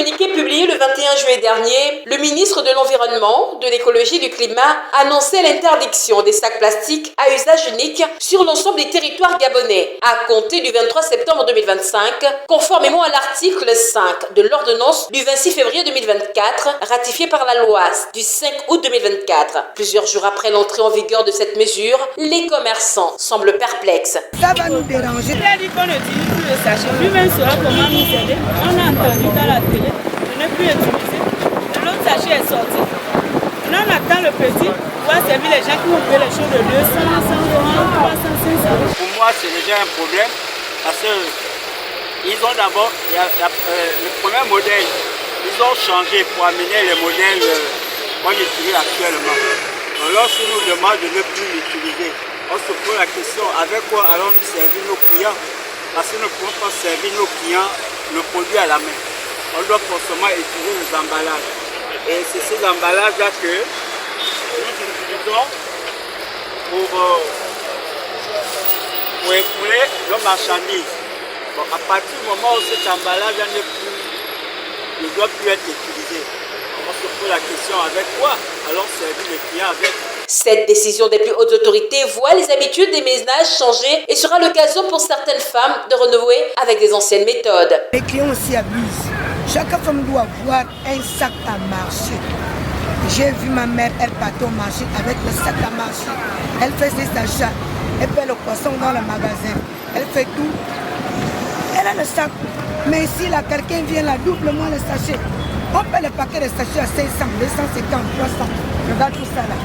communiqué publié le 21 juillet dernier, le ministre de l'Environnement, de l'Écologie et du Climat annonçait l'interdiction des sacs plastiques à usage unique sur l'ensemble des territoires gabonais à compter du 23 septembre 2025, conformément à l'article 5 de l'ordonnance du 26 février 2024, ratifiée par la loi du 5 août 2024. Plusieurs jours après l'entrée en vigueur de cette mesure, les commerçants semblent perplexes. Ça va nous déranger. Il a dit qu'on n'utilise plus le sachet. Lui-même saura comment nous aider. On a entendu dans la télé de ne plus utiliser. L'autre sachet est sorti. Maintenant, on attend le petit pour servir les gens qui vont payer les choses de 200, 100 euros, 300, 500. Pour moi, c'est déjà un problème parce que ils ont d'abord le premier modèle. Ils ont changé pour amener les modèles qu'on utilise actuellement. Lorsqu'on nous demande de ne plus l'utiliser, on se pose la question avec quoi allons-nous servir nos clients? Parce que nous ne pouvons pas servir nos clients le produit à la main. On doit forcément utiliser les emballages. Et c'est ces emballages-là que nous utilisons pour écouler nos marchandises. Bon, à partir du moment où cet emballage ne doit plus être utilisé, on se pose la question avec quoi allons servir les clients avec. Cette décision des plus hautes autorités voit les habitudes des ménages changer et sera l'occasion pour certaines femmes de renouer avec des anciennes méthodes. Les clients aussi abusent. Chaque femme doit avoir un sac à marcher. J'ai vu ma mère, elle partait au marché avec le sac à marcher. Elle fait ses achats, elle fait le poisson dans le magasin, elle fait tout. Elle a le sac, mais si là quelqu'un vient là, double-moi le sachet. On paie le paquet de sachets à 500, 250, 300. Regarde tout ça là.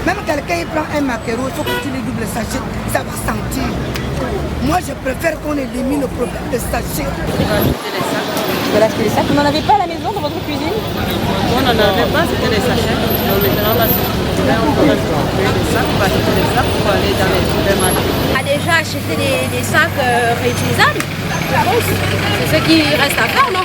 Même quelqu'un il prend un maquereau, il faut que tu lui doubles le sachet, ça va sentir. Moi je préfère qu'on élimine le problème de sachet. Vous allez acheter des sacs. Vous n'en avez pas à la maison dans votre cuisine? On n'en avait pas, c'était des sachets. Donc maintenant, là, on va récupérer des sacs, on va acheter des sacs pour aller dans les supermarchés. A déjà acheté des sacs réutilisables, je pense. C'est ce qui reste à faire, non?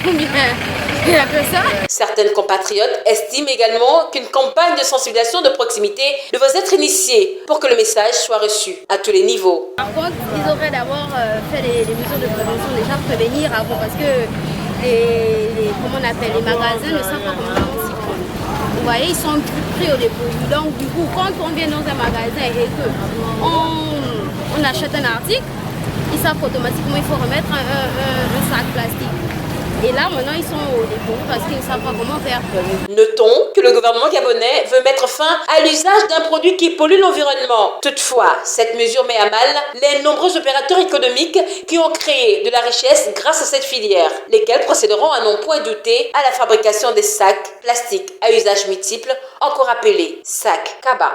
Il y a que ça. Certaines compatriotes estiment également qu'une campagne de sensibilisation de proximité devrait être initiée pour que le message soit reçu à tous les niveaux. Par contre, ils auraient d'abord fait les mesures de prévention, déjà prévenir avant, parce que comment on appelle, les magasins ne savent pas comment s'y prendre. Vous voyez, ils sont plus pris au dépourvu. Donc du coup, quand on vient dans un magasin et qu'on achète un article, ils savent qu'automatiquement il faut remettre un sac plastique. Et là, maintenant, ils sont au dépourvu parce qu'ils ne savent pas comment faire. Notons que le gouvernement gabonais veut mettre fin à l'usage d'un produit qui pollue l'environnement. Toutefois, cette mesure met à mal les nombreux opérateurs économiques qui ont créé de la richesse grâce à cette filière, lesquels procéderont à n'en point douter à la fabrication des sacs plastiques à usage multiple, encore appelés sacs cabas.